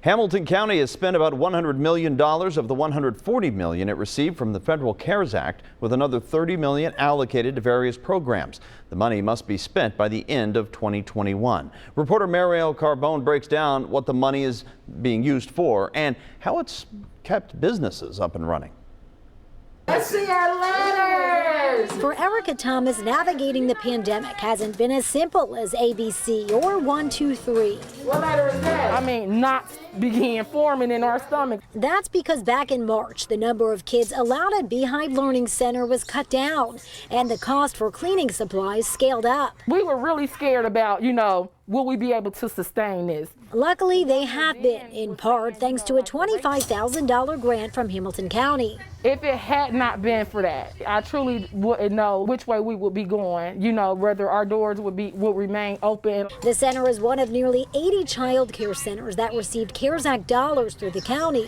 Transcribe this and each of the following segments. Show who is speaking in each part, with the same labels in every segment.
Speaker 1: Hamilton County has spent about $100 million of the $140 million it received from the Federal CARES Act, with another $30 million allocated to various programs. The money must be spent by the end of 2021. Reporter Mariel Carbone breaks down what the money is being used for and how it's kept businesses up and running.
Speaker 2: Let's see our letters!
Speaker 3: For Erica Thomas, navigating the pandemic hasn't been as simple as ABC or 1, 2, 3.
Speaker 2: What letter is that?
Speaker 4: I mean, knots began forming in our stomach.
Speaker 3: That's because back in March, the number of kids allowed at Beehive Learning Center was cut down, and the cost for cleaning supplies scaled up.
Speaker 4: We were really scared about, will we be able to sustain this?
Speaker 3: Luckily, they have been, in part thanks to a $25,000 grant from Hamilton County.
Speaker 4: If it had not been for that, I truly wouldn't know which way we would be going, whether our doors would remain open.
Speaker 3: The center is one of nearly 80 child care centers that received CARES Act dollars through the county.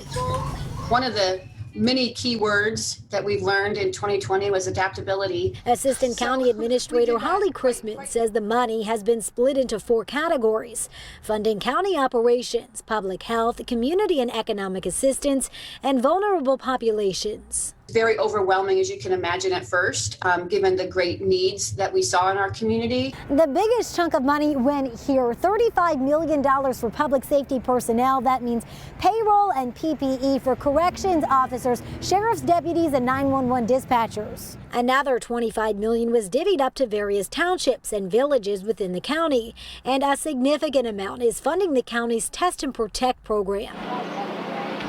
Speaker 5: One of the many key words that we've learned in 2020 was adaptability.
Speaker 3: Assistant County Administrator Holly Chrisman says the money has been split into 4 categories: funding county operations, public health, community and economic assistance, and vulnerable populations.
Speaker 5: Very overwhelming, as you can imagine at first, given the great needs that we saw in our community.
Speaker 3: The biggest chunk of money went here, $35 million for public safety personnel. That means payroll and PPE for corrections officers, sheriff's deputies, and 911 dispatchers. Another $25 million was divvied up to various townships and villages within the county, and a significant amount is funding the county's Test and Protect program.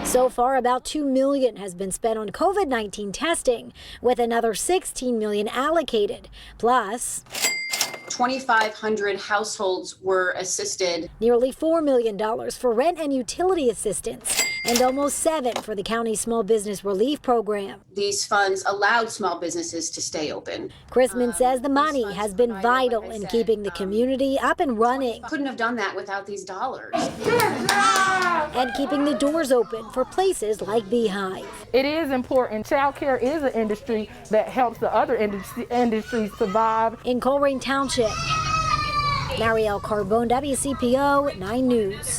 Speaker 3: So far, about $2 million has been spent on COVID-19 testing, with another $16 million allocated. Plus,
Speaker 5: 2,500 households were assisted.
Speaker 3: Nearly $4 million for rent and utility assistance, and almost $7 million for the county's small business relief program.
Speaker 5: These funds allowed small businesses to stay open.
Speaker 3: Chrisman says the money has been vital in keeping the community up and running.
Speaker 5: Couldn't have done that without these dollars.
Speaker 3: And keeping the doors open for places like Beehive.
Speaker 4: It is important. Child care is an industry that helps the other industries survive.
Speaker 3: In Colerain Township, Mariel Carbone, WCPO 9 News.